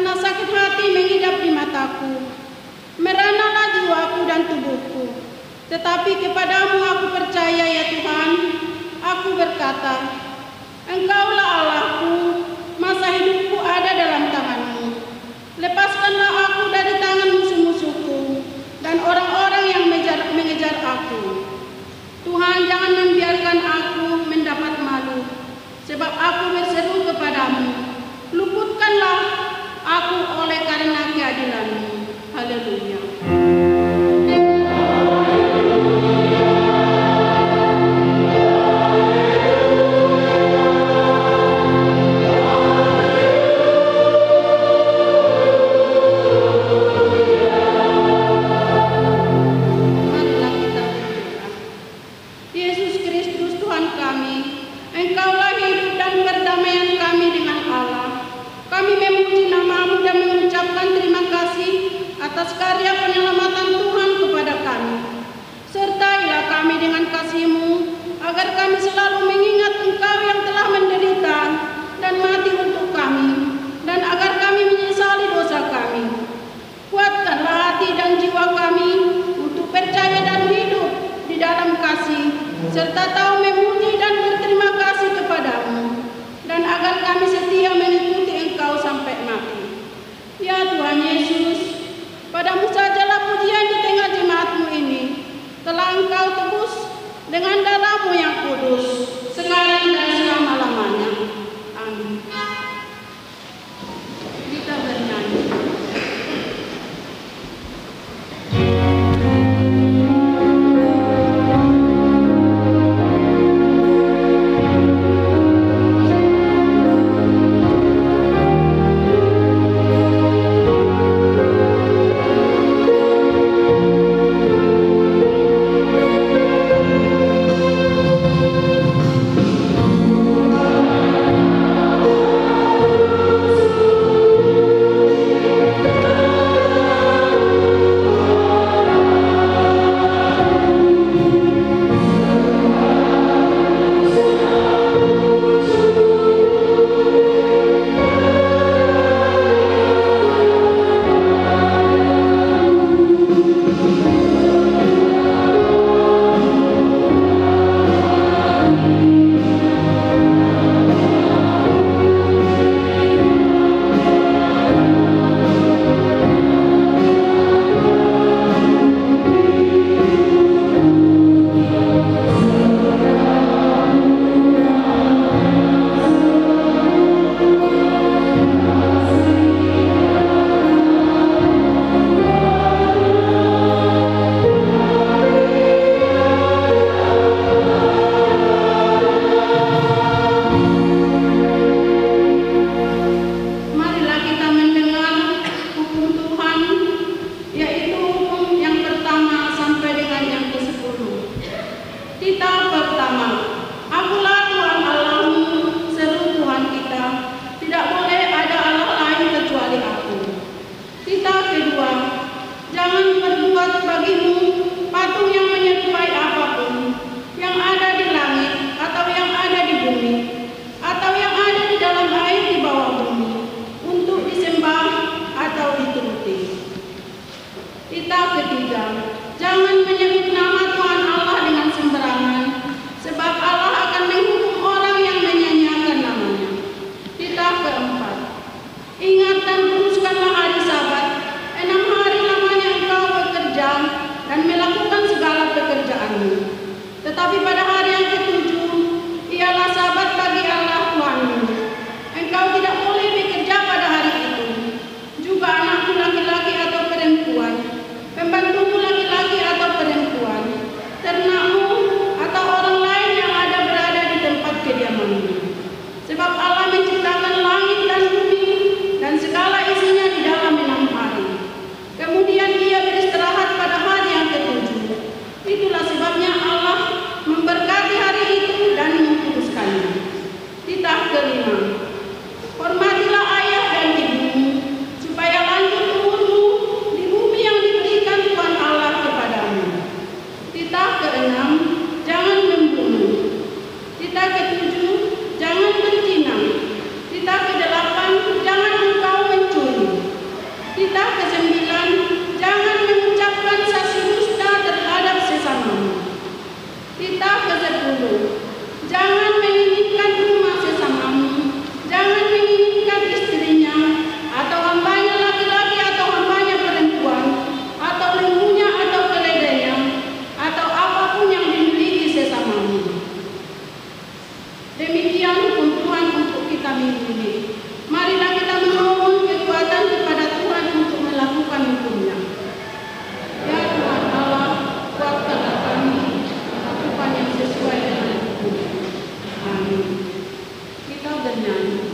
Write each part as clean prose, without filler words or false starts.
karena sakit hati mengidap di mataku. Meranalah jiwaku dan tubuhku. Tetapi kepadamu aku percaya ya Tuhan. Aku berkata, Engkaulah Allahku, masa hidupku ada dalam tangan-Mu. Lepaskanlah aku dari tangan musuh-musuhku dan orang-orang yang mengejar aku. Tuhan, jangan membiarkan aku mendapat malu, sebab aku berseru kepadamu. Luputkanlah aku oleh karena keadilan-Mu. Haleluya. Atas karya penyelamatan Tuhan kepada kami. Sertailah kami dengan kasih-Mu, agar kami selalu mengingat Engkau yang telah menderita dan mati untuk kami, dan agar kami menyesali dosa kami. Kuatkanlah hati dan jiwa kami untuk percaya dan hidup di dalam kasih, serta tahu memuji dan berterima kasih kepada-Mu, dan agar kami setia mengikuti Engkau sampai mati. Ya Tuhan Yesus, Padamu sajalah pujian di tengah jemaat-Mu ini. Telah Engkau tebus dengan darah-Mu yang kudus, sekarang kami ini. Marilah kita memohon kekuatan kepada Tuhan untuk melakukan hukumnya. Ya Tuhan Allah, kuatkanlah kami melakukan yang sesuai dengan hukum. Amin. Kita bernyanyi.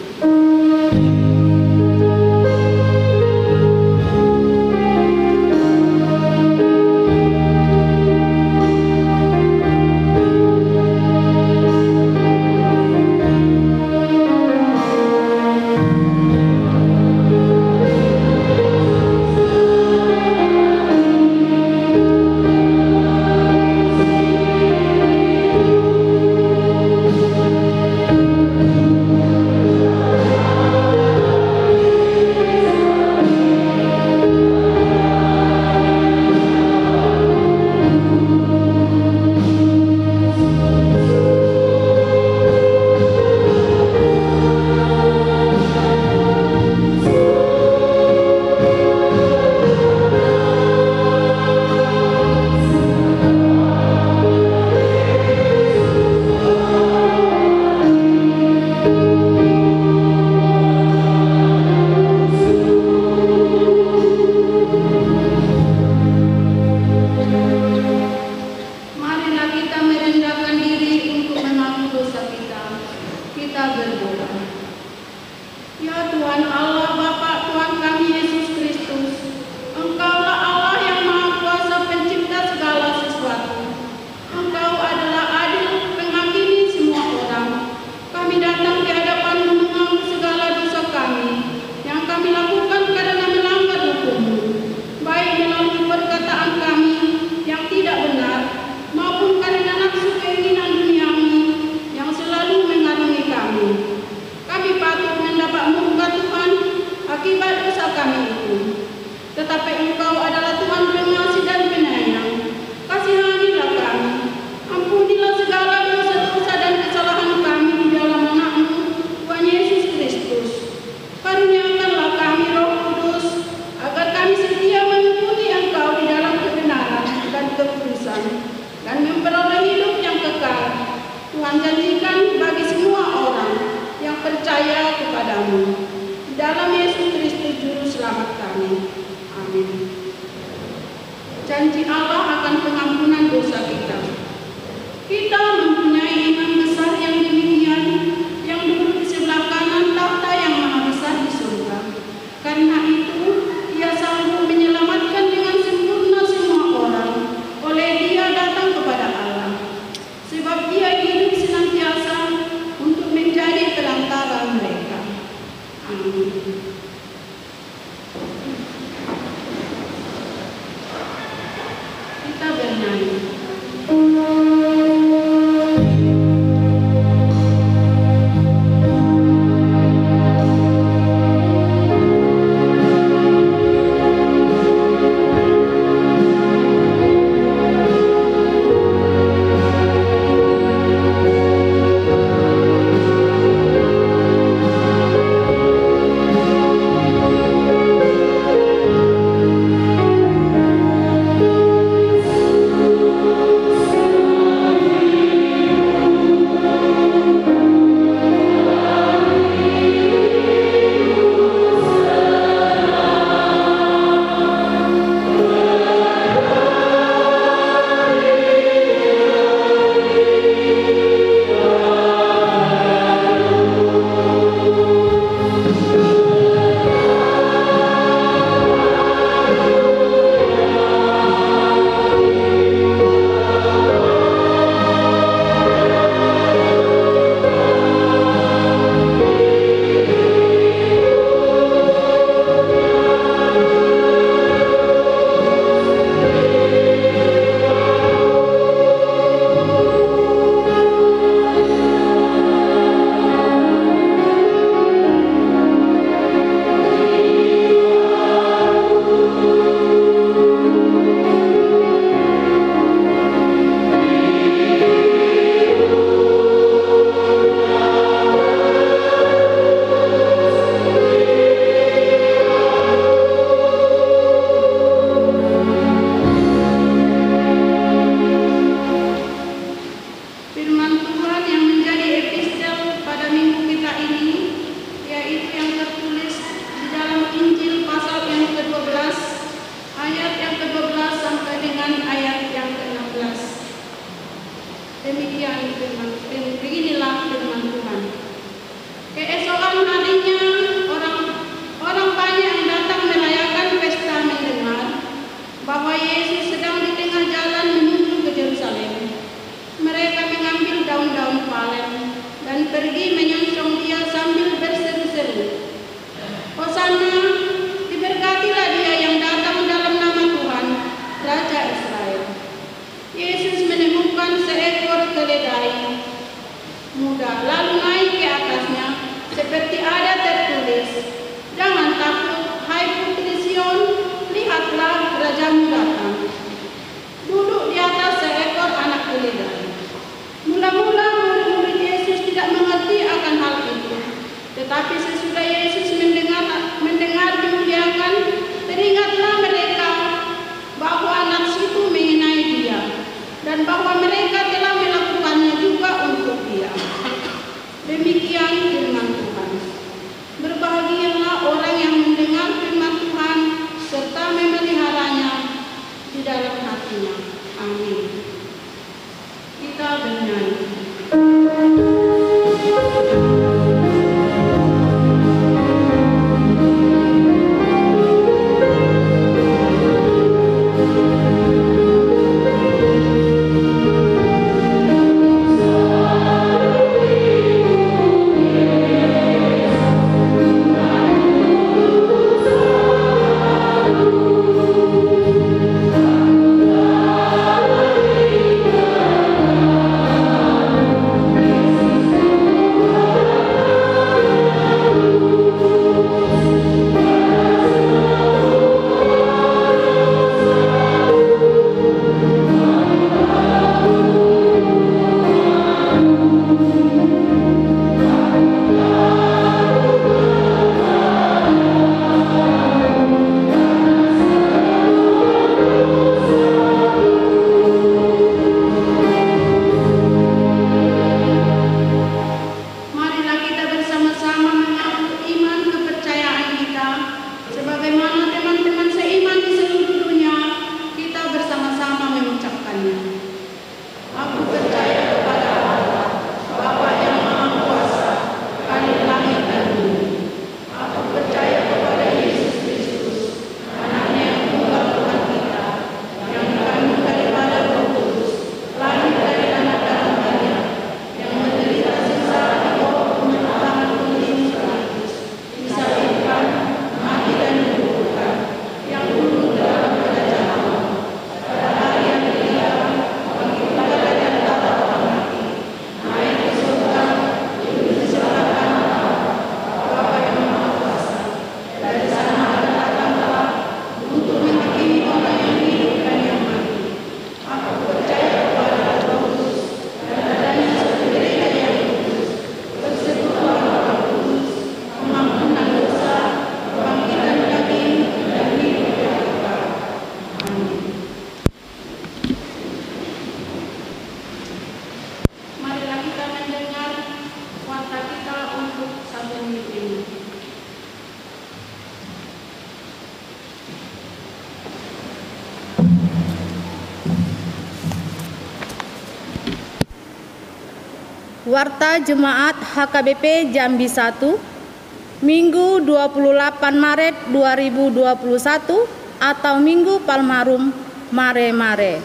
Warta Jemaat HKBP Jambi 1, Minggu 28 Maret 2021 atau Minggu Palmarum Mare-Mare,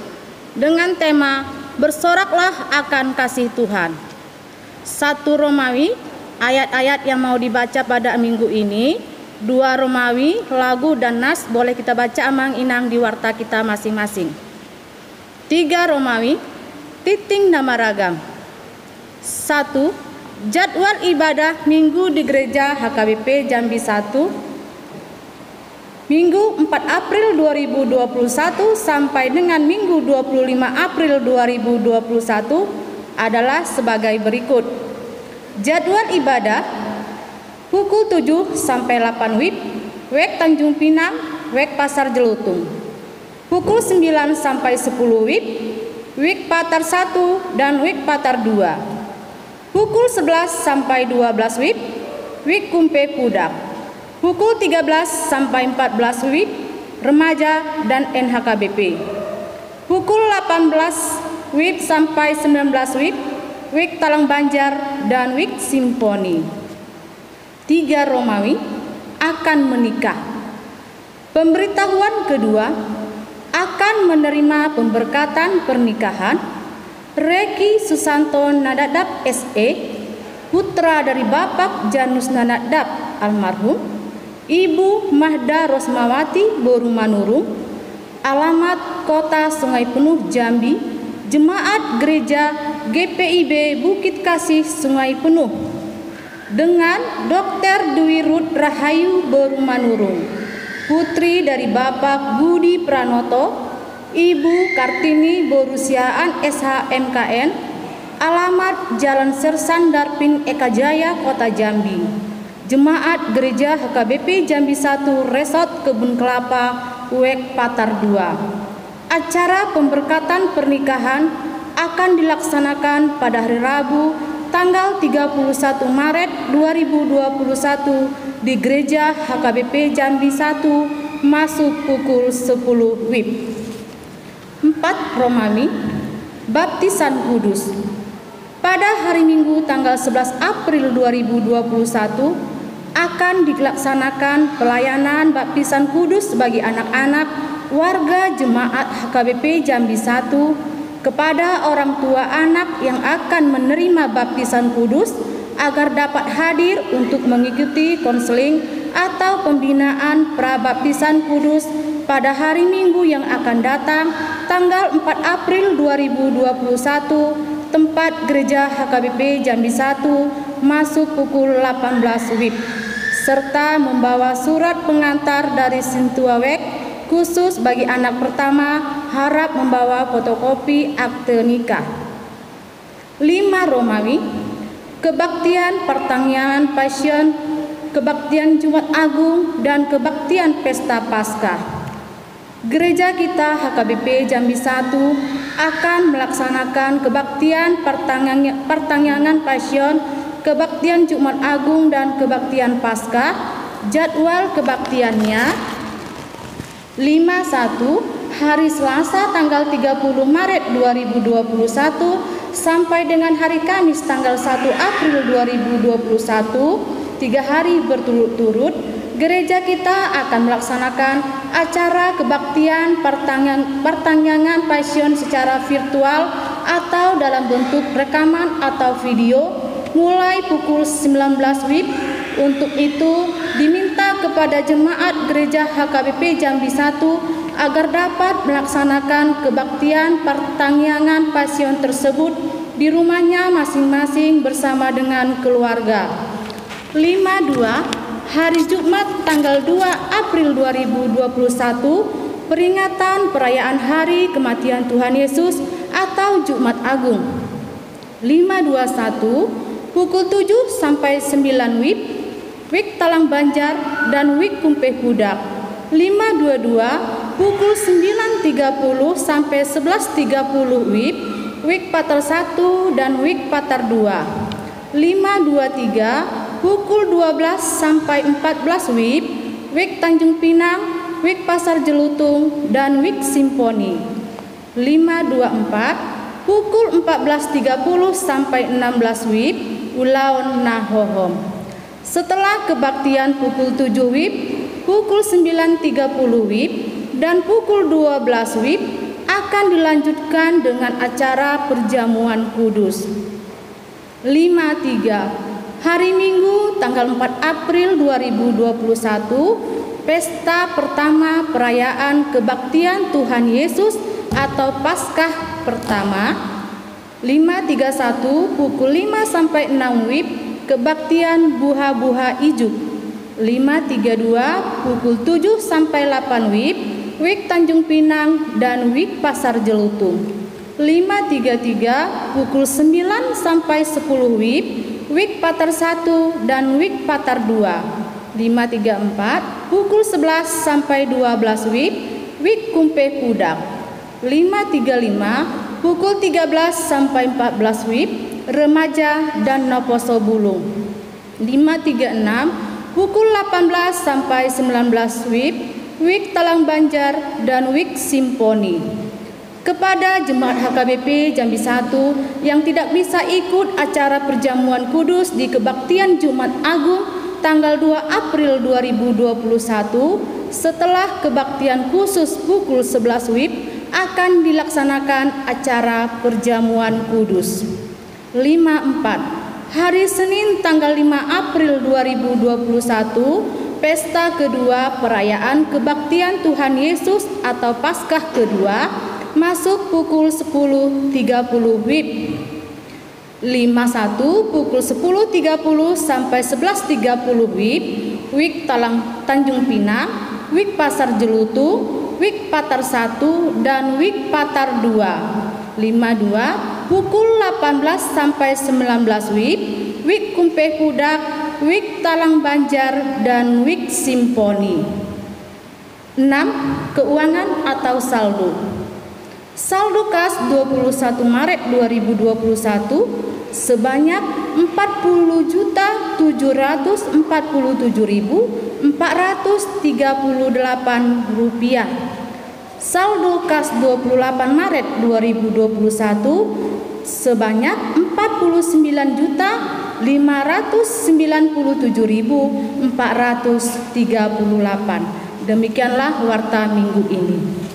dengan tema Bersoraklah akan kasih Tuhan. 1 Romawi, ayat-ayat yang mau dibaca pada minggu ini. 2 Romawi, lagu dan nas boleh kita baca amang inang di warta kita masing-masing. 3 Romawi, titing nama ragam. 1. Jadwal ibadah minggu di gereja HKBP Jambi 1, Minggu 4 April 2021 sampai dengan Minggu 25 April 2021 adalah sebagai berikut. Jadwal ibadah pukul 7 sampai 8 WIB, WEK Tanjung Pinang, WEK Pasar Jelutung. Pukul 9 sampai 10 WIB, WIK Patar 1 dan WIK Patar 2. Pukul 11 sampai 12 WIB, WIK Kumpe Pudak. Pukul 13 sampai 14 WIB, Remaja dan NHKBP. Pukul 18 WIB sampai 19 WIB, WIK Talang Banjar dan WIK Simponi. 3 Romawi, akan menikah. Pemberitahuan kedua, akan menerima pemberkatan pernikahan Reki Susanto Nadadap SE, putra dari Bapak Janus Nadadap almarhum, Ibu Mahda Rosmawati Borumanurung, alamat Kota Sungai Penuh Jambi, Jemaat Gereja GPIB Bukit Kasih Sungai Penuh, dengan Dr. Dwi Ruth Rahayu Borumanurung, putri dari Bapak Budi Pranoto, Ibu Kartini Borusiaan SHMKN, alamat Jalan Sersan Darpin Eka Jaya Kota Jambi, Jemaat Gereja HKBP Jambi 1 Resort Kebun Kelapa WEK Patar 2. Acara pemberkatan pernikahan akan dilaksanakan pada hari Rabu tanggal 31 Maret 2021 di Gereja HKBP Jambi 1 masuk pukul 10 WIB. 4 Romawi, baptisan kudus. Pada hari Minggu tanggal 11 April 2021 akan dilaksanakan pelayanan baptisan kudus bagi anak-anak warga jemaat HKBP Jambi 1 kepada orang tua anak yang akan menerima baptisan kudus agar dapat hadir untuk mengikuti konseling atau pembinaan prabaptisan kudus pada hari Minggu yang akan datang tanggal 4 April 2021, tempat Gereja HKBP Jambi 1 masuk pukul 18 WIB, serta membawa surat pengantar dari Sintua WEK khusus bagi anak pertama, harap membawa fotokopi akte nikah. 5 Romawi, kebaktian pertanian Passion, kebaktian Jumat Agung dan kebaktian Pesta Paskah. Gereja kita HKBP Jambi 1 akan melaksanakan kebaktian pertanyaan Passion, kebaktian Jumat Agung dan kebaktian Paskah. Jadwal kebaktiannya 5-1 hari Selasa tanggal 30 Maret 2021 sampai dengan hari Kamis tanggal 1 April 2021, 3 hari berturut-turut. Gereja kita akan melaksanakan acara kebaktian pertanyaan Passion secara virtual atau dalam bentuk rekaman atau video mulai pukul 19 WIB. Untuk itu diminta kepada jemaat gereja HKBP Jambi 1 agar dapat melaksanakan kebaktian pertanyaan Passion tersebut di rumahnya masing-masing bersama dengan keluarga. 5.2 hari Jumat tanggal 2 April 2021, peringatan perayaan hari kematian Tuhan Yesus atau Jumat Agung. 5.21 pukul 7 sampai 9 WIB, WIK Talang Banjar dan WIK Kumpe Pudak. 5.22 pukul 9.30 sampai 11.30 WIB, WIK Patar 1 dan WIK Patar 2. 5.23 pukul 12 sampai 14 WIB, WIK Tanjung Pinang, WIK Pasar Jelutung dan WIK Simponi. 5.24 pukul 14.30 sampai 16 WIB Ulaon Nahohom. Setelah kebaktian pukul 7 WIB, pukul 9.30 WIB, dan pukul 12 WIB akan dilanjutkan dengan acara perjamuan kudus. 5.3. Hari Minggu tanggal 4 April 2021, pesta pertama perayaan kebaktian Tuhan Yesus atau Paskah pertama. 5.31 pukul 5 sampai 6 WIB kebaktian buha-buha ijuk. 5.32 pukul 7 sampai 8 WIB WIB Tanjung Pinang dan WIB Pasar Jelutung. 5.33 pukul 9 sampai 10 WIB WIB Patar 1 dan WIB Patar 2. 5.34 pukul 11 sampai 12 WIB WIB Kumpe Pudak. 5.35 pukul 13 sampai 14 WIB Remaja dan Noposo Bulung. 5.36 pukul 18 sampai 19 WIB WIB Talang Banjar dan WIB Simponi. Kepada Jemaat HKBP Jambi 1 yang tidak bisa ikut acara perjamuan kudus di kebaktian Jumat Agung tanggal 2 April 2021, setelah kebaktian khusus pukul 11 WIB akan dilaksanakan acara perjamuan kudus. 5.4. Hari Senin tanggal 5 April 2021, pesta kedua perayaan kebaktian Tuhan Yesus atau Paskah kedua masuk pukul 10.30 WIB. 5.1 pukul 10.30 sampai 11.30 WIB WIB Tanjung Pinang, WIB Pasar Jelutung, WIB Patar 1 dan WIB Patar 2. 5.2 pukul 18 sampai 19 WIB WIB Kumpe Pudak, WIB Talang Banjar dan WIB Simponi. 6. Keuangan atau saldo. Saldo kas 21 Maret 2021 sebanyak Rp40.447.438. Saldo kas 28 Maret 2021 sebanyak Rp49.597.438. Demikianlah warta minggu ini.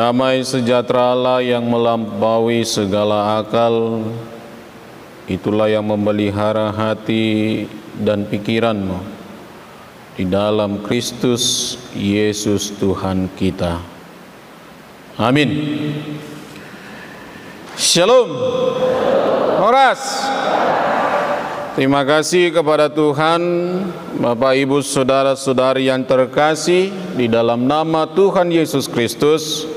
Damai sejahtera Allah yang melampaui segala akal, itulah yang memelihara hati dan pikiranmu di dalam Kristus Yesus Tuhan kita. Amin. Shalom. Horas. Terima kasih kepada Tuhan, Bapak Ibu Saudara-saudari yang terkasih, di dalam nama Tuhan Yesus Kristus.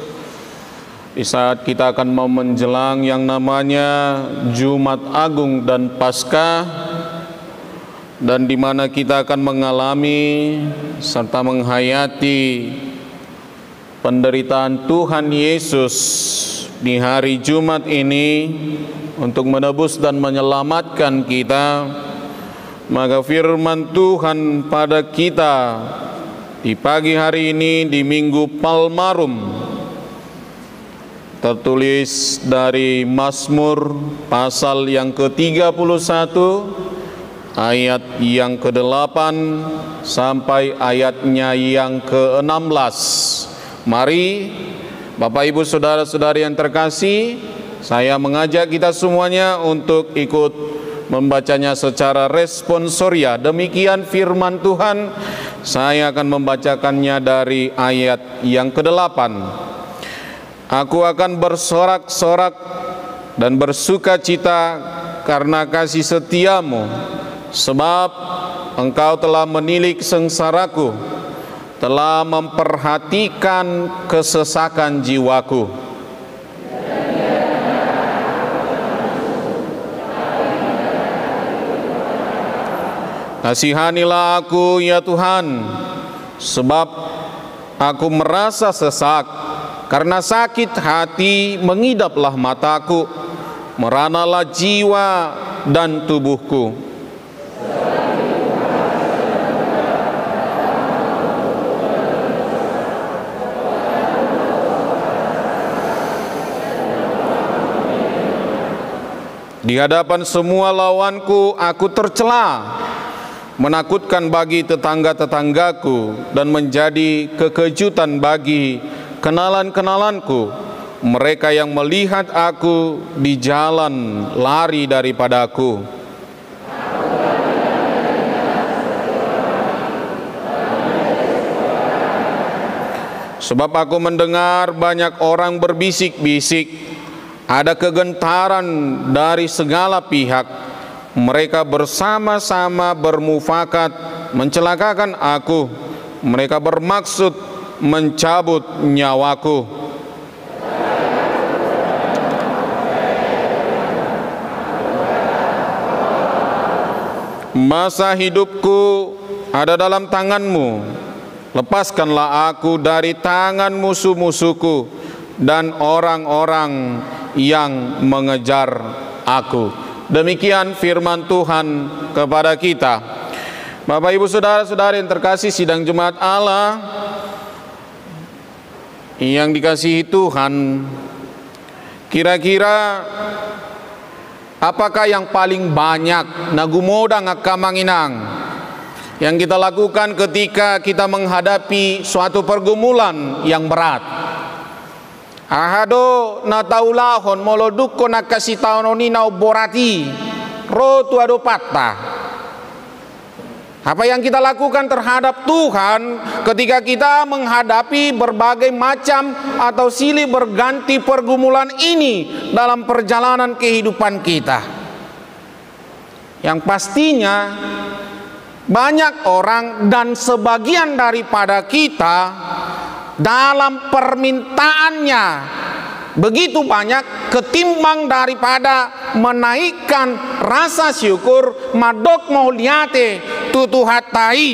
Di saat kita akan mau menjelang yang namanya Jumat Agung dan Paskah, dan di mana kita akan mengalami serta menghayati penderitaan Tuhan Yesus di hari Jumat ini untuk menebus dan menyelamatkan kita, maka firman Tuhan pada kita di pagi hari ini di Minggu Palmarum tertulis dari Mazmur pasal yang ke-31 ayat yang ke-8 sampai ayatnya yang ke-16. Mari Bapak Ibu Saudara-saudari yang terkasih, saya mengajak kita semuanya untuk ikut membacanya secara responsoria. Demikian firman Tuhan. Saya akan membacakannya dari ayat yang ke-8. Aku akan bersorak-sorak dan bersuka cita karena kasih setiamu, sebab engkau telah menilik sengsaraku, telah memperhatikan kesesakan jiwaku. Kasihanilah aku ya Tuhan, sebab aku merasa sesak. Karena sakit hati mengidaplah mataku, meranalah jiwa dan tubuhku. Di hadapan semua lawanku aku tercela, menakutkan bagi tetangga-tetanggaku dan menjadi kekejutan bagi kenalan-kenalanku. Mereka yang melihat aku di jalan lari daripadaku. Sebab aku mendengar banyak orang berbisik-bisik, ada kegentaran dari segala pihak. Mereka bersama-sama bermufakat mencelakakan aku. Mereka bermaksud mencabut nyawaku. Masa hidupku ada dalam tangan-Mu. Lepaskanlah aku dari tangan musuh-musuhku dan orang-orang yang mengejar aku. Demikian firman Tuhan kepada kita. Bapak Ibu Saudara-saudari yang terkasih, sidang Jumat Allah yang dikasihi Tuhan, kira-kira apakah yang paling banyak nagumoda ngakamanginang yang kita lakukan ketika kita menghadapi suatu pergumulan yang berat? Ahado na taulahon molodukko na kasitaononi na borati rotu ado patah. Apa yang kita lakukan terhadap Tuhan ketika kita menghadapi berbagai macam atau silih berganti pergumulan ini dalam perjalanan kehidupan kita? Yang pastinya banyak orang dan sebagian daripada kita dalam permintaannya begitu banyak ketimbang daripada menaikkan rasa syukur madok mauliate tutuhatai.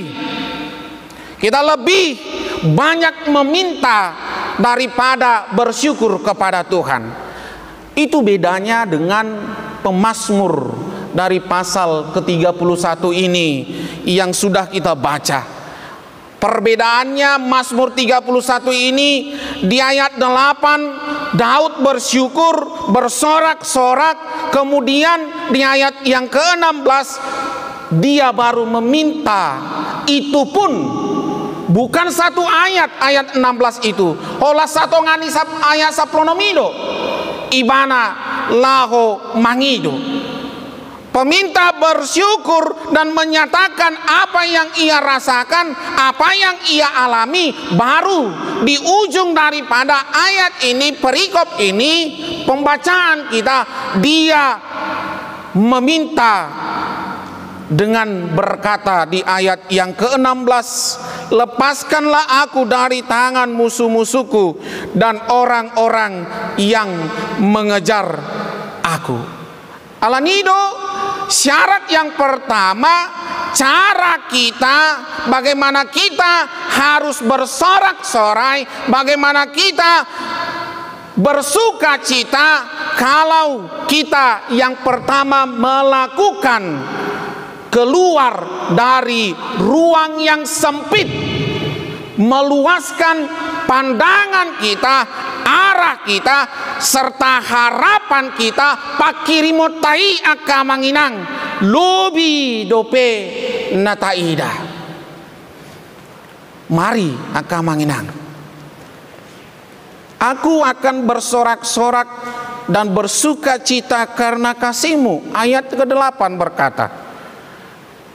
Kita lebih banyak meminta daripada bersyukur kepada Tuhan. Itu bedanya dengan pemazmur dari pasal ke-31 ini yang sudah kita baca. Perbedaannya, Mazmur 31 ini di ayat 8 Daud bersyukur, bersorak-sorak. Kemudian di ayat yang ke-16 dia baru meminta, itu pun bukan satu ayat 16 itu. Olah satu ngani ayat 10 mido. Ibana laho mangido. Peminta bersyukur dan menyatakan apa yang ia rasakan, apa yang ia alami. Baru di ujung daripada ayat ini, perikop ini, pembacaan kita, dia meminta dengan berkata di ayat yang ke-16, lepaskanlah aku dari tangan musuh-musuhku dan orang-orang yang mengejar aku. Alanido, syarat yang pertama, cara kita, bagaimana kita harus bersorak-sorai, bagaimana kita bersuka cita kalau kita yang pertama melakukan keluar dari ruang yang sempit, meluaskan pandangan kita, arah kita, serta harapan kita. Pakirimotai akamanginang lobi dope nataida. Mari akamanginang, aku akan bersorak-sorak dan bersuka cita karena kasih-Mu. Ayat ke-8 berkata,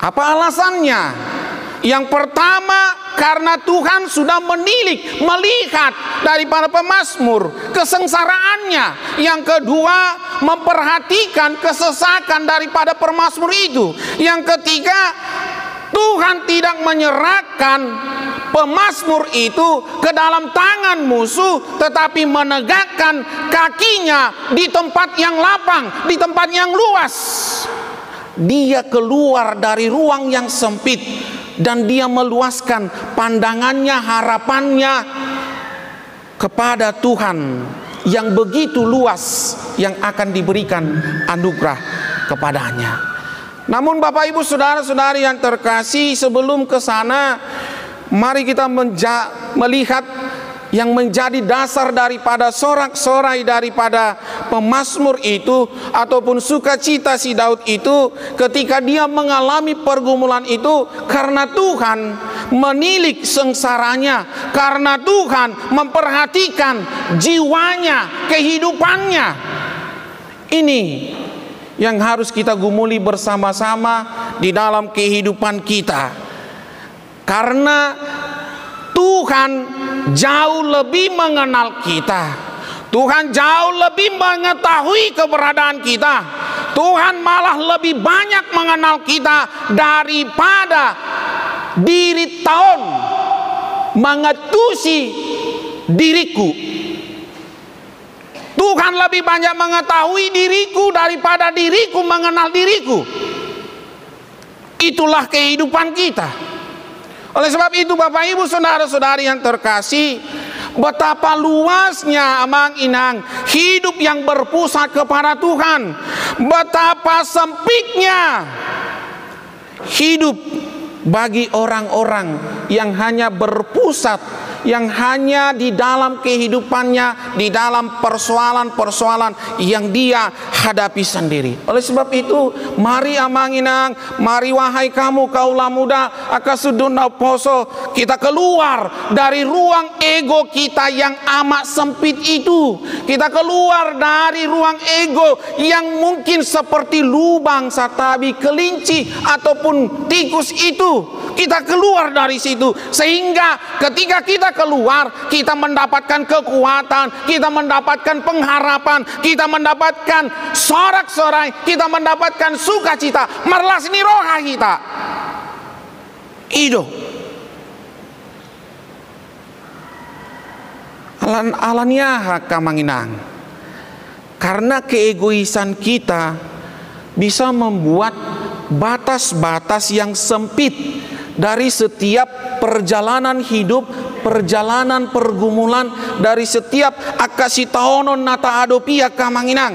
apa alasannya? Yang pertama, karena Tuhan sudah melihat daripada pemazmur kesengsaraannya. Yang kedua, memperhatikan kesesakan daripada pemazmur itu. Yang ketiga, Tuhan tidak menyerahkan pemazmur itu ke dalam tangan musuh, tetapi menegakkan kakinya di tempat yang lapang, di tempat yang luas. Dia keluar dari ruang yang sempit dan dia meluaskan pandangannya, harapannya kepada Tuhan yang begitu luas, yang akan diberikan anugerah kepadanya. Namun Bapak Ibu saudara-saudari yang terkasih, sebelum ke sana, mari kita melihat yang menjadi dasar daripada sorak-sorai daripada pemazmur itu, ataupun sukacita si Daud itu ketika dia mengalami pergumulan itu, karena Tuhan menilik sengsaranya, karena Tuhan memperhatikan jiwanya, kehidupannya. Ini yang harus kita gumuli bersama-sama di dalam kehidupan kita, karena Tuhan jauh lebih mengenal kita. Tuhan jauh lebih mengetahui keberadaan kita. Tuhan malah lebih banyak mengenal kita daripada diri tahun mengetusi diriku. Tuhan lebih banyak mengetahui diriku daripada diriku mengenal diriku. Itulah kehidupan kita. Oleh sebab itu Bapak Ibu saudara-saudari yang terkasih, betapa luasnya amang inang hidup yang berpusat kepada Tuhan. Betapa sempitnya hidup bagi orang-orang yang hanya berpusat, yang hanya di dalam kehidupannya, di dalam persoalan-persoalan yang dia hadapi sendiri. Oleh sebab itu, mari amanginang, mari wahai kamu kaulah muda, akasuduna poso, kita keluar dari ruang ego kita yang amat sempit itu. Kita keluar dari ruang ego yang mungkin seperti lubang satabi, kelinci ataupun tikus itu. Kita keluar dari situ, sehingga ketika kita keluar, kita mendapatkan kekuatan, kita mendapatkan pengharapan, kita mendapatkan sorak-sorai, kita mendapatkan sukacita, marlasni roha kita. Ido alaniah kamanginang, karena keegoisan kita bisa membuat batas-batas yang sempit dari setiap perjalanan hidup, perjalanan pergumulan, dari setiap akasitaonon nata adopia kamanginang.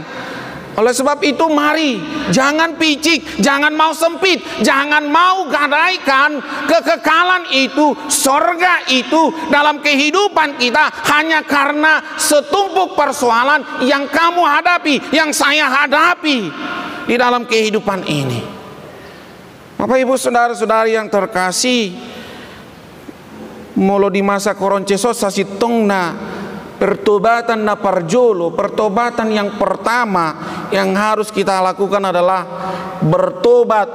Oleh sebab itu mari, jangan picik, jangan mau sempit, jangan mau gadaikan kekekalan itu, sorga itu dalam kehidupan kita hanya karena setumpuk persoalan yang kamu hadapi, yang saya hadapi di dalam kehidupan ini. Bapak Ibu saudara-saudari yang terkasih, Molo di masa koroncesos sasitong na pertobatan na parjolo, pertobatan yang pertama yang harus kita lakukan adalah bertobat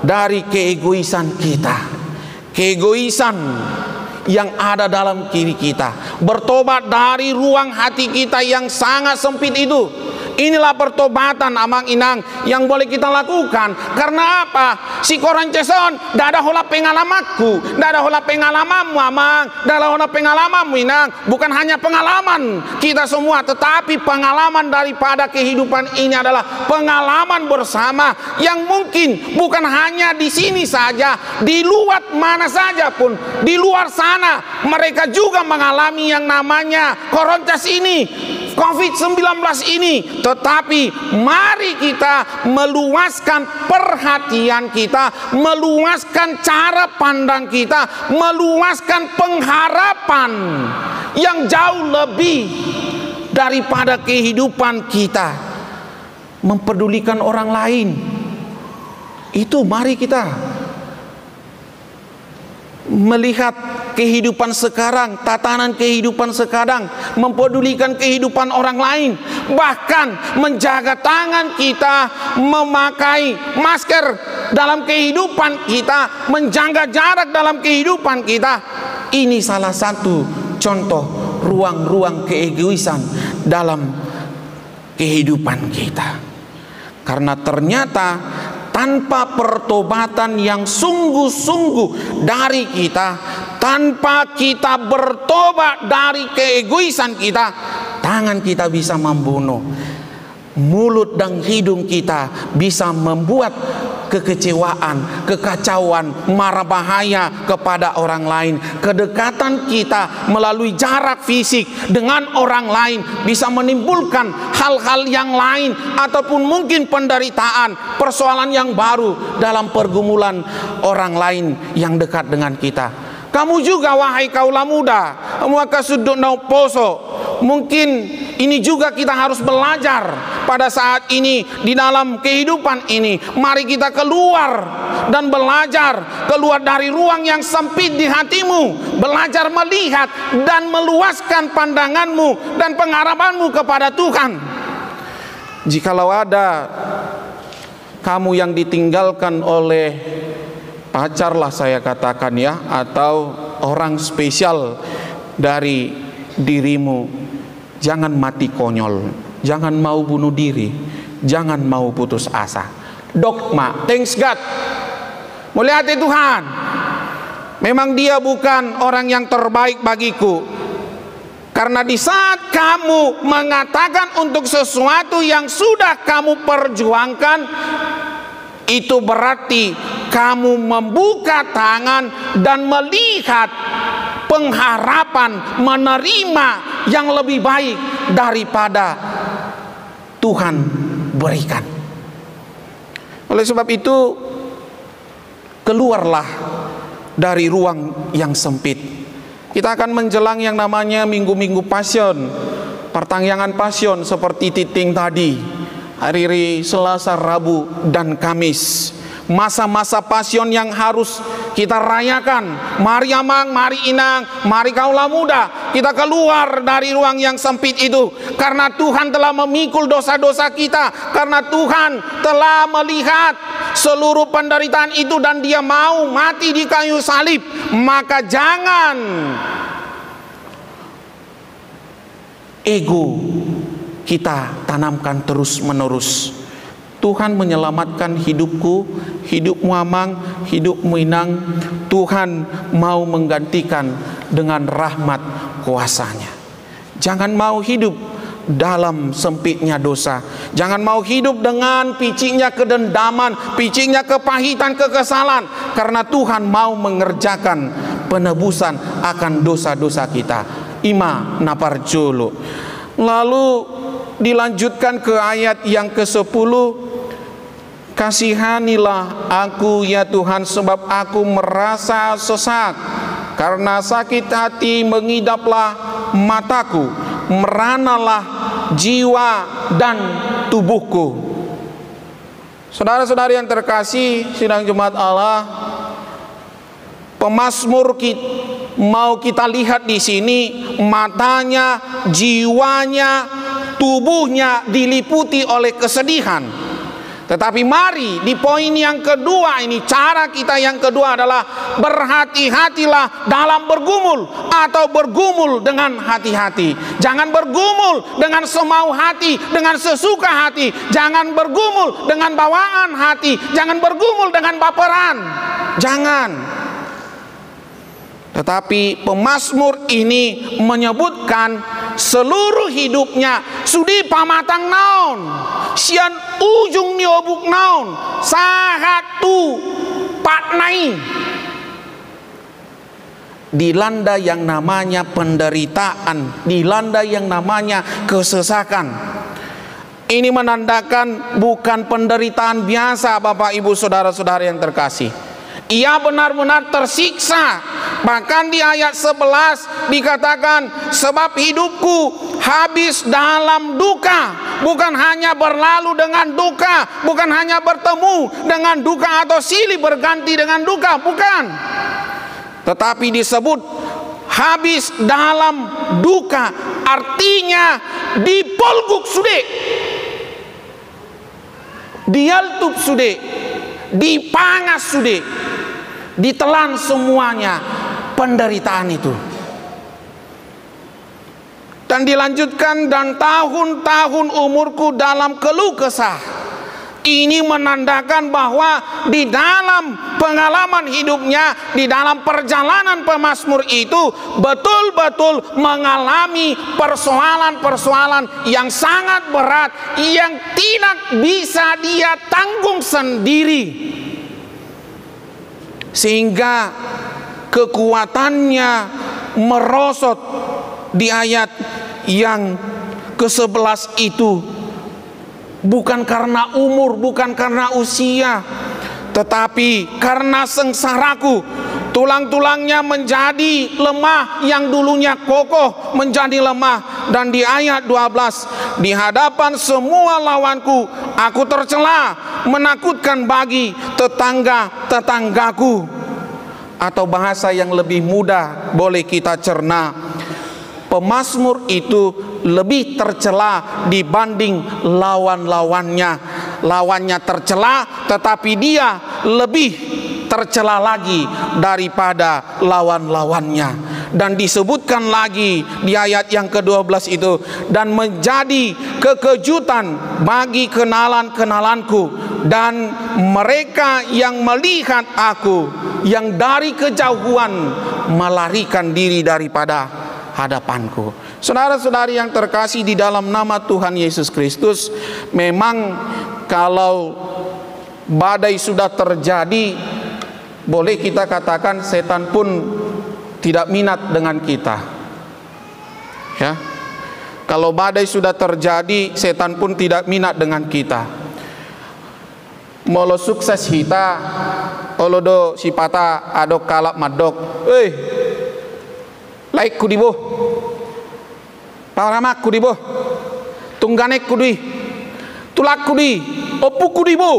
dari keegoisan kita, keegoisan yang ada dalam diri kita, bertobat dari ruang hati kita yang sangat sempit itu. Inilah pertobatan amang inang yang boleh kita lakukan. Karena apa? Si koranceson dah ada hola pengalamanku, dah ada hola pengalamanmu amang, dah ada hola pengalamanmu inang. Bukan hanya pengalaman kita semua, tetapi pengalaman daripada kehidupan ini adalah pengalaman bersama yang mungkin bukan hanya di sini saja, di luar mana saja pun, di luar sana mereka juga mengalami yang namanya koronces ini, COVID-19 ini. Tetapi mari kita meluaskan perhatian kita, meluaskan cara pandang kita, meluaskan pengharapan yang jauh lebih daripada kehidupan kita, mempedulikan orang lain. Itu mari kita melihat kehidupan sekarang, tatanan kehidupan sekarang, mempedulikan kehidupan orang lain, bahkan menjaga tangan kita, memakai masker dalam kehidupan kita, menjaga jarak dalam kehidupan kita. Ini salah satu contoh ruang-ruang keegoisan dalam kehidupan kita. Karena ternyata tanpa pertobatan yang sungguh-sungguh dari kita, tanpa kita bertobat dari keegoisan kita, tangan kita bisa membunuh, mulut dan hidung kita bisa membuat kekecewaan, kekacauan, mara bahaya kepada orang lain. Kedekatan kita melalui jarak fisik dengan orang lain bisa menimbulkan hal-hal yang lain, ataupun mungkin penderitaan, persoalan yang baru dalam pergumulan orang lain yang dekat dengan kita. Kamu juga wahai kaula muda, maka sudut nau poso, mungkin ini juga kita harus belajar pada saat ini di dalam kehidupan ini. Mari kita keluar dan belajar, keluar dari ruang yang sempit di hatimu, belajar melihat dan meluaskan pandanganmu dan pengharapanmu kepada Tuhan. Jikalau ada kamu yang ditinggalkan oleh pacar lah saya katakan ya, atau orang spesial dari dirimu, jangan mati konyol, jangan mau bunuh diri, jangan mau putus asa. Dogma, thanks God, melihat Tuhan, memang dia bukan orang yang terbaik bagiku. Karena di saat kamu mengatakan untuk sesuatu yang sudah kamu perjuangkan, itu berarti kamu membuka tangan dan melihat pengharapan, menerima yang lebih baik daripada Tuhan berikan. Oleh sebab itu, keluarlah dari ruang yang sempit. Kita akan menjelang yang namanya minggu-minggu pasion, pertangyangan pasion seperti titing tadi, hari Selasa, Rabu, dan Kamis. Masa-masa pasion yang harus kita rayakan. Mari amang, mari inang, mari kaula muda, kita keluar dari ruang yang sempit itu. Karena Tuhan telah memikul dosa-dosa kita, karena Tuhan telah melihat seluruh penderitaan itu dan dia mau mati di kayu salib. Maka jangan ego kita tanamkan terus-menerus. Tuhan menyelamatkan hidupku, hidupmu amang, hidupmu inang. Tuhan mau menggantikan dengan rahmat kuasanya. Jangan mau hidup dalam sempitnya dosa. Jangan mau hidup dengan piciknya kedendaman, piciknya kepahitan, kekesalan. Karena Tuhan mau mengerjakan penebusan akan dosa-dosa kita. Ima naparjolo. Lalu dilanjutkan ke ayat yang ke-10. Kasihanilah aku ya Tuhan, sebab aku merasa sesak. Karena sakit hati mengidaplah mataku, meranalah jiwa dan tubuhku. Saudara-saudari yang terkasih, sidang jemaat Allah, pemazmur mau kita lihat di sini, matanya, jiwanya, tubuhnya diliputi oleh kesedihan. Tetapi mari di poin yang kedua ini, cara kita yang kedua adalah berhati-hatilah dalam bergumul atau bergumul dengan hati-hati. Jangan bergumul dengan semau hati, dengan sesuka hati. Jangan bergumul dengan bawaan hati. Jangan bergumul dengan baperan. Jangan. Tetapi pemazmur ini menyebutkan seluruh hidupnya sudi pamatang naon, sian ujung niobuk naon, sahatu patnai, dilanda yang namanya penderitaan, dilanda yang namanya kesesakan. Ini menandakan bukan penderitaan biasa, Bapak Ibu saudara-saudara yang terkasih. Ia benar-benar tersiksa. Bahkan di ayat 11 dikatakan, sebab hidupku habis dalam duka. Bukan hanya berlalu dengan duka, bukan hanya bertemu dengan duka atau silih berganti dengan duka, bukan. Tetapi disebut habis dalam duka, artinya dipolguk sude, dialtup sude, dipangas sude, ditelan semuanya penderitaan itu. Dan dilanjutkan, dan tahun-tahun umurku dalam keluh kesah. Ini menandakan bahwa di dalam pengalaman hidupnya, di dalam perjalanan pemazmur itu betul-betul mengalami persoalan-persoalan yang sangat berat, yang tidak bisa dia tanggung sendiri. Sehingga kekuatannya merosot di ayat yang ke-11 itu, bukan karena umur, bukan karena usia, tetapi karena sengsaraku. Tulang-tulangnya menjadi lemah, yang dulunya kokoh menjadi lemah. Dan di ayat 12, di hadapan semua lawanku aku tercela, menakutkan bagi tetangga-tetanggaku. Atau bahasa yang lebih mudah boleh kita cerna, pemazmur itu lebih tercela dibanding lawan-lawannya. Lawannya tercela, tetapi dia lebih tercela lagi daripada lawan-lawannya. Dan disebutkan lagi di ayat yang ke-12 itu, dan menjadi kekejutan bagi kenalan-kenalanku dan mereka yang melihat aku, yang dari kejauhan melarikan diri daripada hadapanku. Saudara-saudari yang terkasih di dalam nama Tuhan Yesus Kristus, memang kalau badai sudah terjadi, boleh kita katakan setan pun tidak minat dengan kita. Ya. Kalau badai sudah terjadi, setan pun tidak minat dengan kita. Molo sukses kita, olodo sipata adok kalap madok. Laik kudibo, paramak kudibo, tungganek kudi, tulak kudi, opu kudibo.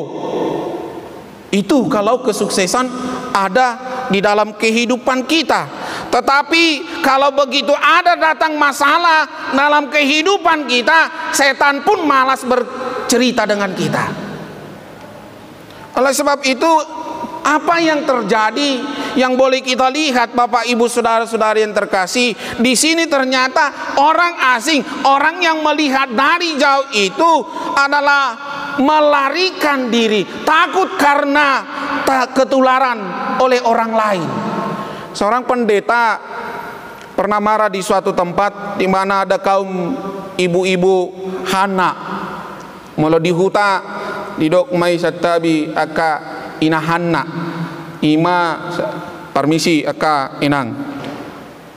Itu kalau kesuksesan ada di dalam kehidupan kita. Tetapi kalau begitu ada datang masalah dalam kehidupan kita, setan pun malas bercerita dengan kita. Oleh sebab itu, apa yang terjadi yang boleh kita lihat, Bapak Ibu saudara-saudari yang terkasih, di sini ternyata orang asing, orang yang melihat dari jauh itu adalah melarikan diri, takut karena ketularan oleh orang lain. Seorang pendeta pernah marah di suatu tempat di mana ada kaum ibu-ibu Hana, mula di huta didok mai satabi aka ina Hanna, ima permisi aka inang,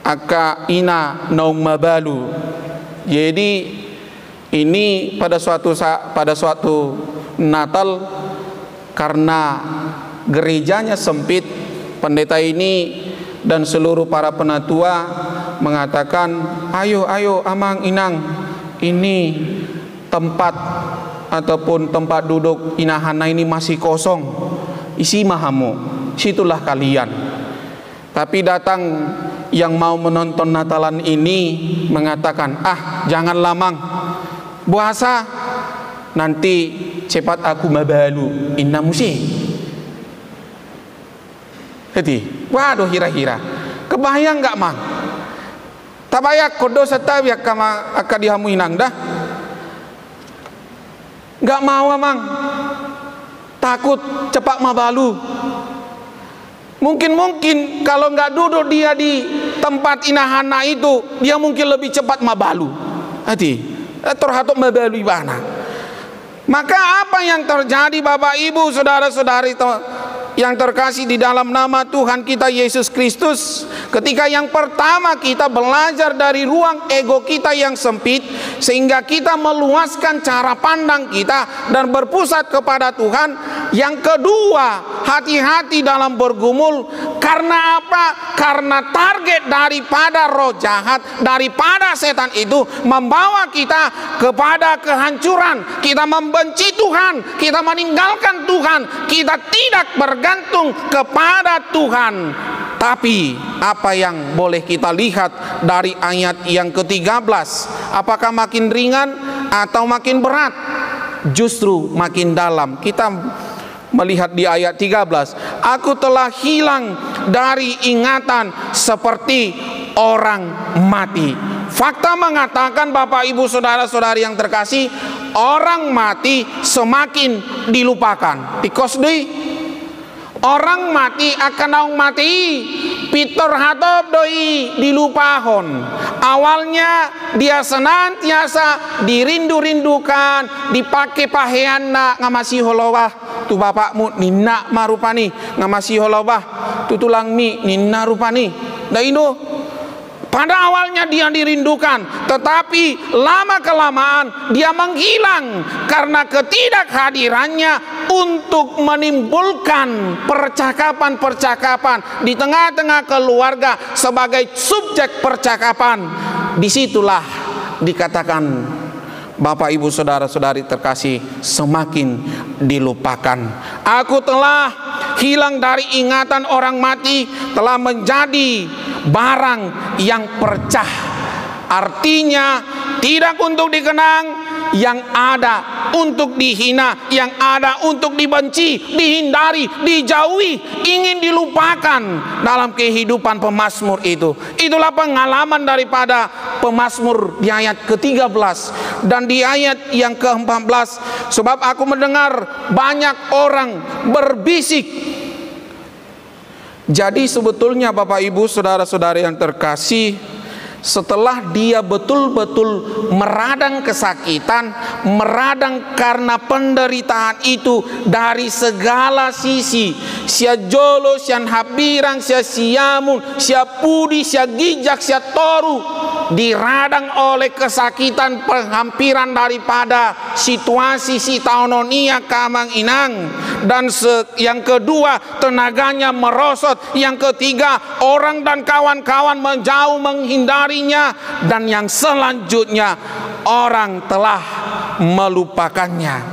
aka ina naum mabalu. Jadi ini pada suatu Natal, karena gerejanya sempit, pendeta ini dan seluruh para penatua mengatakan, ayo amang inang, ini tempat ataupun tempat duduk inahana ini masih kosong, isi mahamu, situlah kalian. Tapi datang yang mau menonton Natalan ini mengatakan, janganlah mang, puasa nanti cepat aku mabalu inna musi. Jadi, waduh hira-hira, kebayang nggak mang? Tabayak kodo setawiak kama akadihamu inang dah. Nggak mau mang, takut cepat mabalu. Mungkin kalau nggak duduk dia di tempat inahana itu, dia mungkin lebih cepat mabalu. Hati, terhatuk mabalu ibana. Maka apa yang terjadi Bapak Ibu saudara-saudari yang terkasih di dalam nama Tuhan kita Yesus Kristus, ketika yang pertama kita belajar dari ruang ego kita yang sempit, sehingga kita meluaskan cara pandang kita dan berpusat kepada Tuhan. Yang kedua, hati-hati dalam bergumul. Karena apa? Karena target daripada roh jahat, daripada setan itu membawa kita kepada kehancuran. Kita membenci Tuhan, kita meninggalkan Tuhan, kita tidak bergantung kepada Tuhan. Tapi apa yang boleh kita lihat dari ayat yang ke-13? Apakah makin ringan atau makin berat? Justru makin dalam. Kita melihat di ayat 13, aku telah hilang dari ingatan seperti orang mati. Fakta mengatakan Bapak Ibu saudara-saudari yang terkasih, orang mati semakin dilupakan. Because orang mati akan mati, Peter hatop doi dilupahon. Awalnya dia senantiasa dirindu-rindukan, dipakai pakaian ngamasi holowah. Tu bapakmu ninna marupani ngamasi holowah, tu tulang mi ninna rupani. Dah itu pada awalnya dia dirindukan, tetapi lama kelamaan dia menghilang karena ketidakhadirannya untuk menimbulkan percakapan-percakapan di tengah-tengah keluarga sebagai subjek percakapan. Disitulah dikatakan Bapak Ibu saudara-saudari terkasih, semakin dilupakan. Aku telah hilang dari ingatan orang mati, telah menjadi barang yang percah. Artinya tidak untuk dikenang, yang ada untuk dihina, yang ada untuk dibenci, dihindari, dijauhi, ingin dilupakan dalam kehidupan pemazmur itu. Itulah pengalaman daripada pemazmur di ayat ke-13 dan di ayat yang ke-14. Sebab aku mendengar banyak orang berbisik. Jadi sebetulnya Bapak Ibu saudara-saudari yang terkasih, setelah dia betul-betul meradang kesakitan, meradang karena penderitaan itu dari segala sisi, sia jolo, sia habirang, sia siamun, sia pudi, sia gijak, sia toru, diradang oleh kesakitan penghampiran daripada situasi si taononia kamang inang. Dan yang kedua, tenaganya merosot. Yang ketiga, orang dan kawan-kawan menjauh menghindarinya. Dan yang selanjutnya, orang telah melupakannya.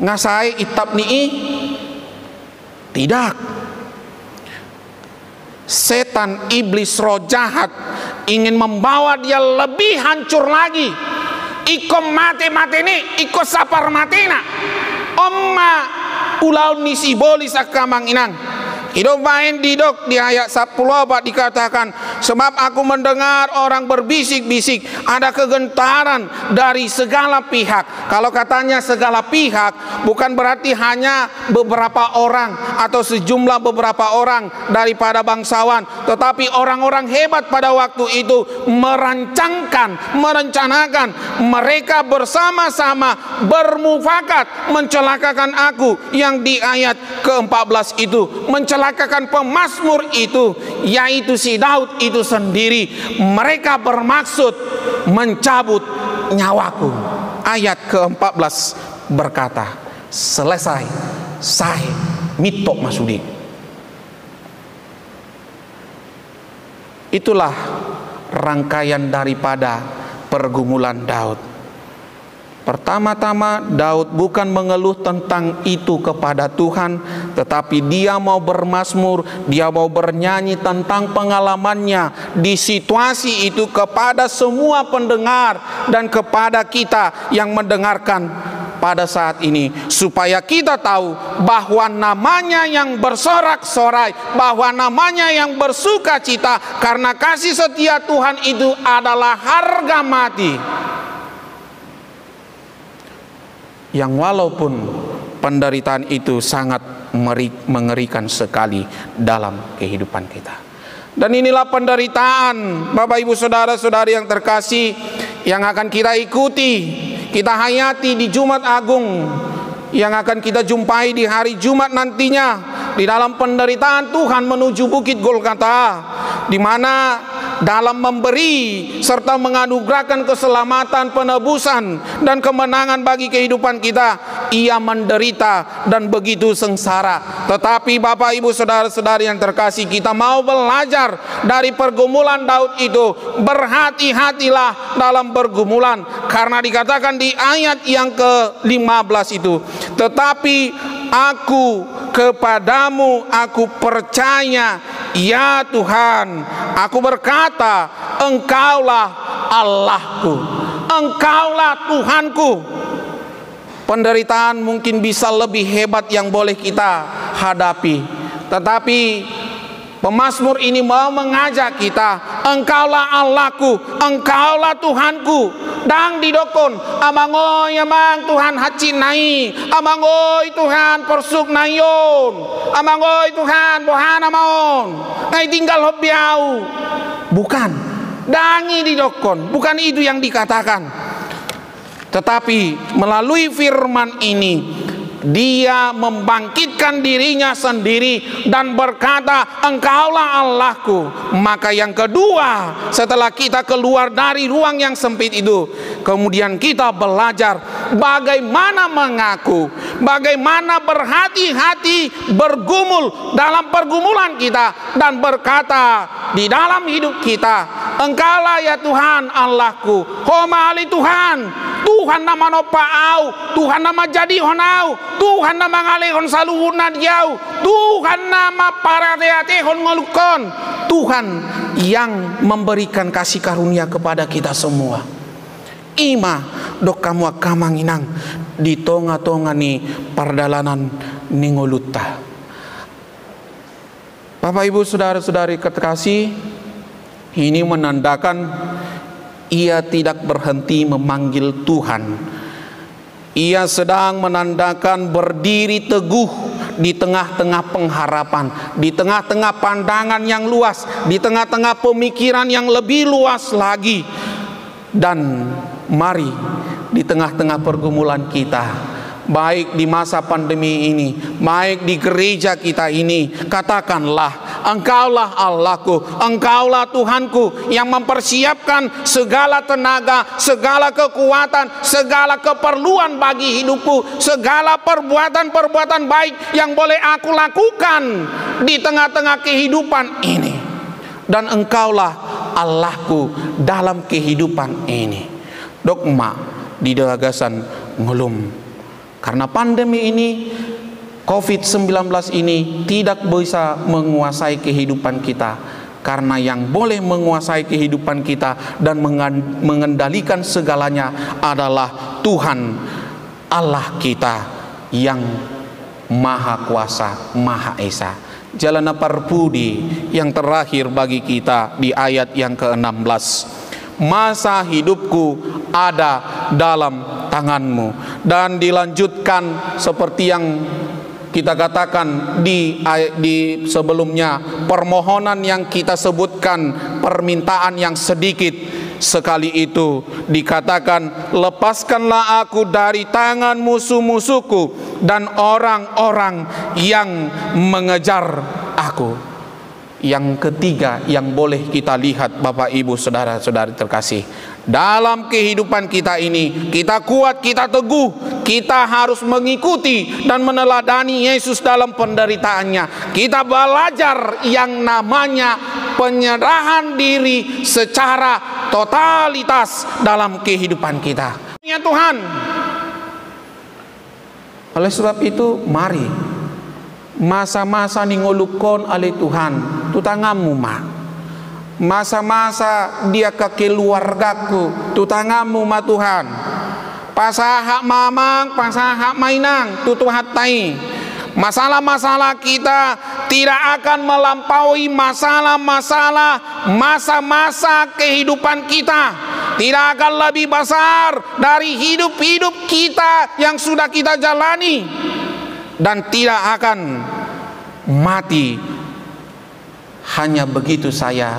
Ngasai itab ni'i? Tidak. Setan, iblis, roh jahat ingin membawa dia lebih hancur lagi. Iko mati-mati ni, iko sapar mati na. Omma ulau nisi boli sakamang inang. Hidup main didok di ayat 10 dikatakan, sebab aku mendengar orang berbisik-bisik, ada kegentaran dari segala pihak. Kalau katanya segala pihak, bukan berarti hanya beberapa orang atau sejumlah beberapa orang daripada bangsawan, tetapi orang-orang hebat pada waktu itu merencanakan, mereka bersama-sama bermufakat mencelakakan aku. Yang di ayat ke-14 itu, mencelakakan pemazmur itu, yaitu si Daud itu sendiri. Mereka bermaksud mencabut nyawaku. Ayat ke-14 berkata, selesai, saya mitok masudi. Itulah rangkaian daripada pergumulan Daud. Pertama-tama Daud bukan mengeluh tentang itu kepada Tuhan, tetapi dia mau bermazmur, dia mau bernyanyi tentang pengalamannya di situasi itu kepada semua pendengar dan kepada kita yang mendengarkan pada saat ini, supaya kita tahu bahwa namanya yang bersorak-sorai, bahwa namanya yang bersuka cita karena kasih setia Tuhan itu adalah harga mati, yang walaupun penderitaan itu sangat mengerikan sekali dalam kehidupan kita. Dan inilah penderitaan Bapak Ibu Saudara-saudari yang terkasih yang akan kita ikuti, kita hayati di Jumat Agung, yang akan kita jumpai di hari Jumat nantinya, di dalam penderitaan Tuhan menuju Bukit Golgota, di mana dalam memberi serta menganugerahkan keselamatan, penebusan dan kemenangan bagi kehidupan kita, ia menderita dan begitu sengsara. Tetapi Bapak Ibu Saudara-saudari yang terkasih, kita mau belajar dari pergumulan Daud itu. Berhati-hatilah dalam pergumulan, karena dikatakan di ayat yang ke-15 itu, tetapi aku kepadamu aku percaya, ya Tuhan. Aku berkata, Engkaulah Allahku, Engkaulah Tuhanku. Penderitaan mungkin bisa lebih hebat yang boleh kita hadapi, tetapi pemazmur ini mau mengajak kita, Engkaulah Allahku, Engkaulah Tuhanku. Dang didokon, amangoy amang Tuhan hacin nai, amangoy Tuhan persuk nayon, amangoy Tuhan bohana maon, ngai tinggal hobiau. Bukan, dangi didokon, bukan itu yang dikatakan. Tetapi melalui firman ini, dia membangkitkan dirinya sendiri dan berkata, Engkaulah Allahku. Maka yang kedua, setelah kita keluar dari ruang yang sempit itu, kemudian kita belajar bagaimana mengaku, bagaimana berhati-hati bergumul dalam pergumulan kita, dan berkata di dalam hidup kita, Engkaulah ya Tuhan Allahku. Homali Tuhan, Tuhan nama nopaau, Tuhan nama jadi honau, Tuhan nama ngalehon saluhunan jauh, Tuhan nama parateatehon ngelukon. Tuhan yang memberikan kasih karunia kepada kita semua. Ima dok kamu akamanginang di tonga-tonga ni pardalanan ningoluta. Bapak Ibu Saudara-saudari terkasih, ini menandakan ia tidak berhenti memanggil Tuhan. Ia sedang menandakan berdiri teguh di tengah-tengah pengharapan, di tengah-tengah pandangan yang luas, di tengah-tengah pemikiran yang lebih luas lagi. Dan mari di tengah-tengah pergumulan kita, baik di masa pandemi ini, baik di gereja kita ini, katakanlah, Engkaulah Allahku, Engkaulah Tuhanku, yang mempersiapkan segala tenaga, segala kekuatan, segala keperluan bagi hidupku, segala perbuatan-perbuatan baik yang boleh aku lakukan di tengah-tengah kehidupan ini. Dan Engkaulah Allahku dalam kehidupan ini. Dogma di dagasan ngelum. Karena pandemi ini, COVID-19 ini tidak bisa menguasai kehidupan kita, karena yang boleh menguasai kehidupan kita dan mengendalikan segalanya adalah Tuhan Allah kita yang Maha Kuasa, Maha Esa. Jalan parpudi yang terakhir bagi kita di ayat yang ke-16. Masa hidupku ada dalam tanganmu. Dan dilanjutkan seperti yang kita katakan di sebelumnya, permohonan yang kita sebutkan, permintaan yang sedikit sekali itu dikatakan, lepaskanlah aku dari tangan musuh-musuhku dan orang-orang yang mengejar aku. Yang ketiga yang boleh kita lihat Bapak Ibu Saudara-saudari terkasih, dalam kehidupan kita ini, kita kuat, kita teguh, kita harus mengikuti dan meneladani Yesus dalam penderitaannya. Kita belajar yang namanya penyerahan diri secara totalitas dalam kehidupan kita. Ya Tuhan, Oleh sebab itu, mari masa-masa ningolukon oleh Tuhan tu tanganmu ma. Masa-masa dia ke keluargaku tu tanganmu ma Tuhan. Pasahak mamang, pasahak mainang tu Tuhan tai. Masalah-masalah kita tidak akan melampaui masalah-masalah masa-masa kehidupan kita. Tidak akan lebih besar dari hidup-hidup kita yang sudah kita jalani. Dan tidak akan mati hanya begitu saja,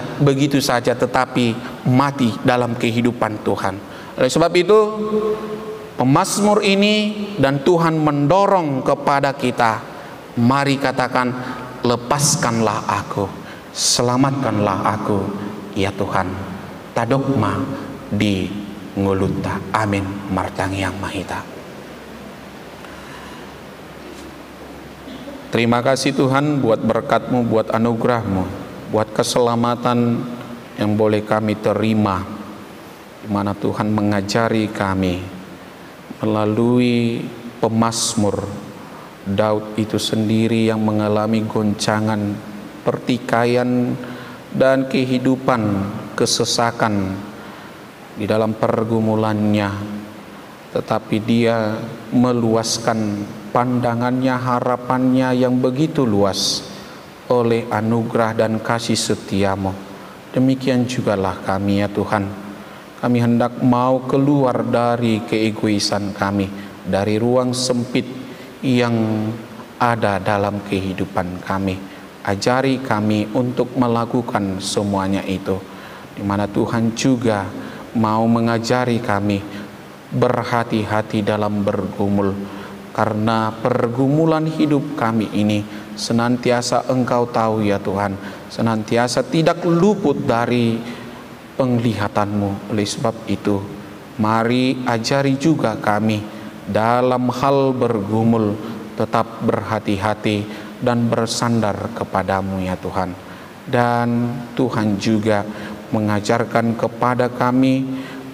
tetapi mati dalam kehidupan Tuhan. Oleh sebab itu, pemazmur ini dan Tuhan mendorong kepada kita, mari katakan, lepaskanlah aku, selamatkanlah aku, ya Tuhan. Tadokma di nguluta. Amin. Martang yang mahita. Terima kasih Tuhan buat berkat-Mu, buat anugerah-Mu, buat keselamatan yang boleh kami terima, di mana Tuhan mengajari kami melalui pemazmur Daud itu sendiri yang mengalami goncangan, pertikaian dan kehidupan kesesakan di dalam pergumulannya, tetapi dia meluaskan pandangannya, harapannya yang begitu luas oleh anugerah dan kasih setia-Mu. Demikian jugalah kami, ya Tuhan. Kami hendak mau keluar dari keegoisan kami, dari ruang sempit yang ada dalam kehidupan kami. Ajari kami untuk melakukan semuanya itu, di mana Tuhan juga mau mengajari kami berhati-hati dalam bergumul, karena pergumulan hidup kami ini senantiasa Engkau tahu, ya Tuhan, senantiasa tidak luput dari penglihatan-Mu. Oleh sebab itu, mari ajari juga kami dalam hal bergumul tetap berhati-hati dan bersandar kepadamu, ya Tuhan. Dan Tuhan juga mengajarkan kepada kami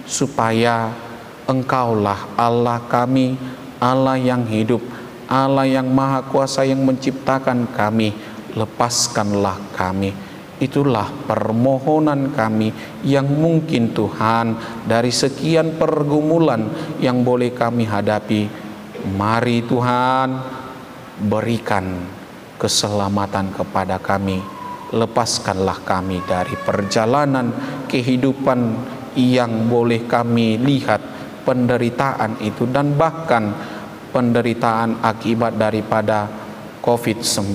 supaya Engkaulah Allah kami, Allah yang hidup, Allah yang maha kuasa yang menciptakan kami. Lepaskanlah kami. Itulah permohonan kami yang mungkin Tuhan dari sekian pergumulan yang boleh kami hadapi. Mari Tuhan berikan keselamatan kepada kami. Lepaskanlah kami dari perjalanan kehidupan yang boleh kami lihat penderitaan itu, dan bahkan penderitaan akibat daripada COVID-19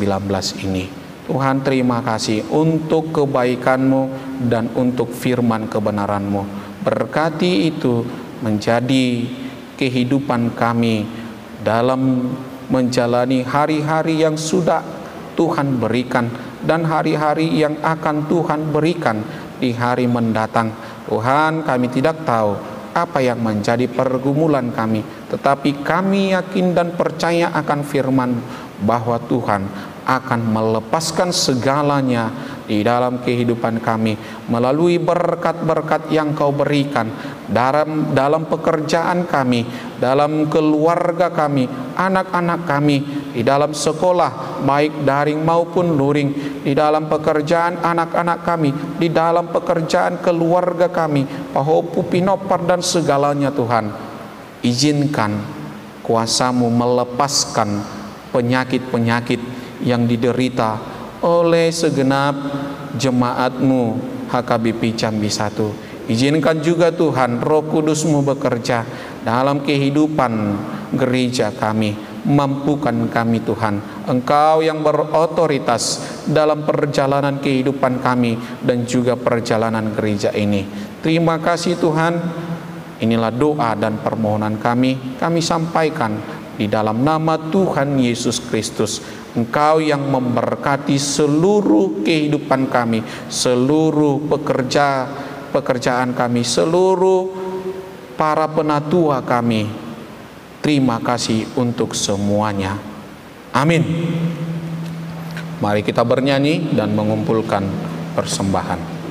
ini. Tuhan, terima kasih untuk kebaikan-Mu dan untuk firman kebenaran-Mu. Berkati itu menjadi kehidupan kami dalam menjalani hari-hari yang sudah Tuhan berikan dan hari-hari yang akan Tuhan berikan di hari mendatang. Tuhan, kami tidak tahu apa yang menjadi pergumulan kami, tetapi kami yakin dan percaya akan firman bahwa Tuhan akan melepaskan segalanya di dalam kehidupan kami melalui berkat-berkat yang Kau berikan dalam pekerjaan kami, dalam keluarga kami, anak-anak kami, di dalam sekolah baik daring maupun luring, di dalam pekerjaan anak-anak kami, di dalam pekerjaan keluarga kami, pahopu pinopar dan segalanya. Tuhan, izinkan kuasa-Mu melepaskan penyakit-penyakit yang diderita oleh segenap jemaat-Mu HKBP Jambi 1. Izinkan juga Tuhan Roh Kudus-Mu bekerja dalam kehidupan gereja kami. Mampukan kami Tuhan, Engkau yang berotoritas dalam perjalanan kehidupan kami dan juga perjalanan gereja ini. Terima kasih Tuhan. Inilah doa dan permohonan kami sampaikan di dalam nama Tuhan Yesus Kristus. Engkau yang memberkati seluruh kehidupan kami, seluruh pekerjaan kami, seluruh para penatua kami. Terima kasih untuk semuanya. Amin. Mari kita bernyanyi dan mengumpulkan persembahan.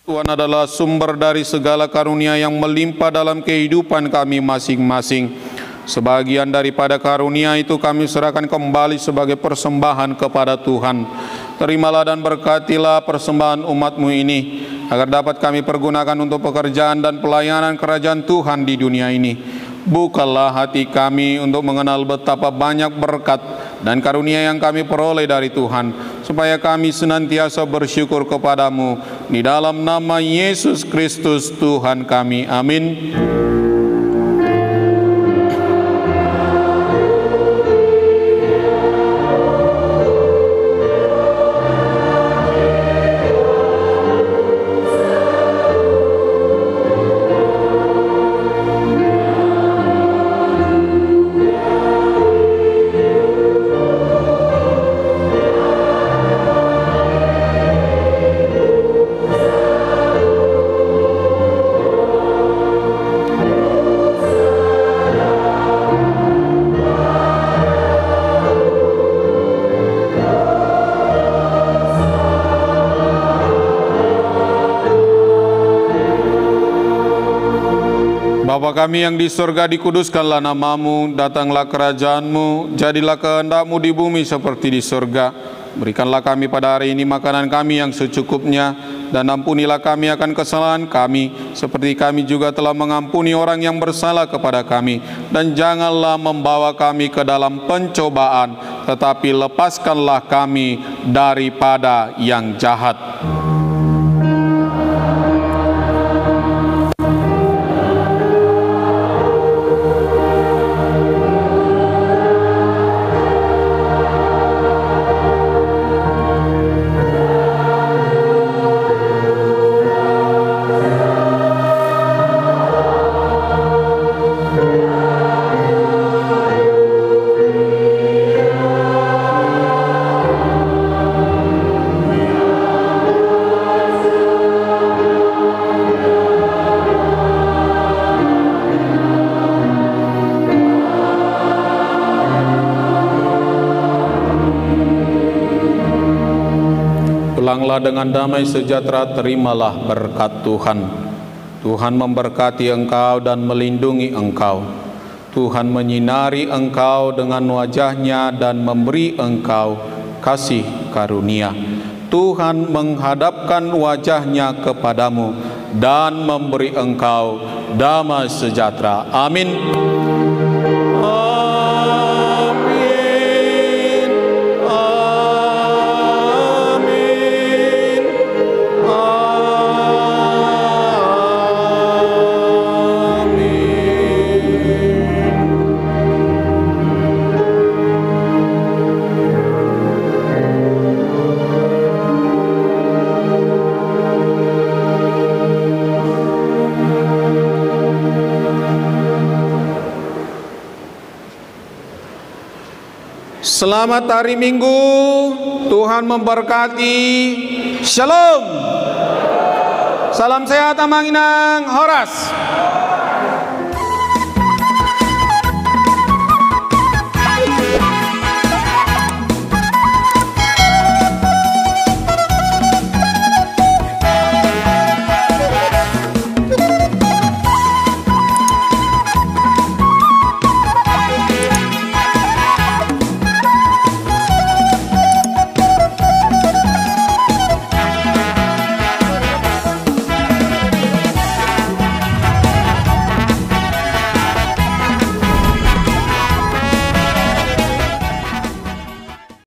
Tuhan adalah sumber dari segala karunia yang melimpah dalam kehidupan kami masing-masing. Sebagian daripada karunia itu kami serahkan kembali sebagai persembahan kepada Tuhan. Terimalah dan berkatilah persembahan umat-Mu ini, agar dapat kami pergunakan untuk pekerjaan dan pelayanan kerajaan Tuhan di dunia ini. Bukalah hati kami untuk mengenal betapa banyak berkat dan karunia yang kami peroleh dari Tuhan, supaya kami senantiasa bersyukur kepadamu. Di dalam nama Yesus Kristus Tuhan kami. Amin. Bapa kami yang di surga, dikuduskanlah namamu, datanglah kerajaanmu, jadilah kehendakmu di bumi seperti di surga. Berikanlah kami pada hari ini makanan kami yang secukupnya, dan ampunilah kami akan kesalahan kami, seperti kami juga telah mengampuni orang yang bersalah kepada kami. Dan janganlah membawa kami ke dalam pencobaan, tetapi lepaskanlah kami daripada yang jahat. Pulanglah dengan damai sejahtera, terimalah berkat Tuhan. Tuhan memberkati engkau dan melindungi engkau. Tuhan menyinari engkau dengan wajah-Nya dan memberi engkau kasih karunia. Tuhan menghadapkan wajah-Nya kepadamu dan memberi engkau damai sejahtera. Amin. Selamat hari Minggu, Tuhan memberkati. Shalom. Salam sehat Amanginang Horas.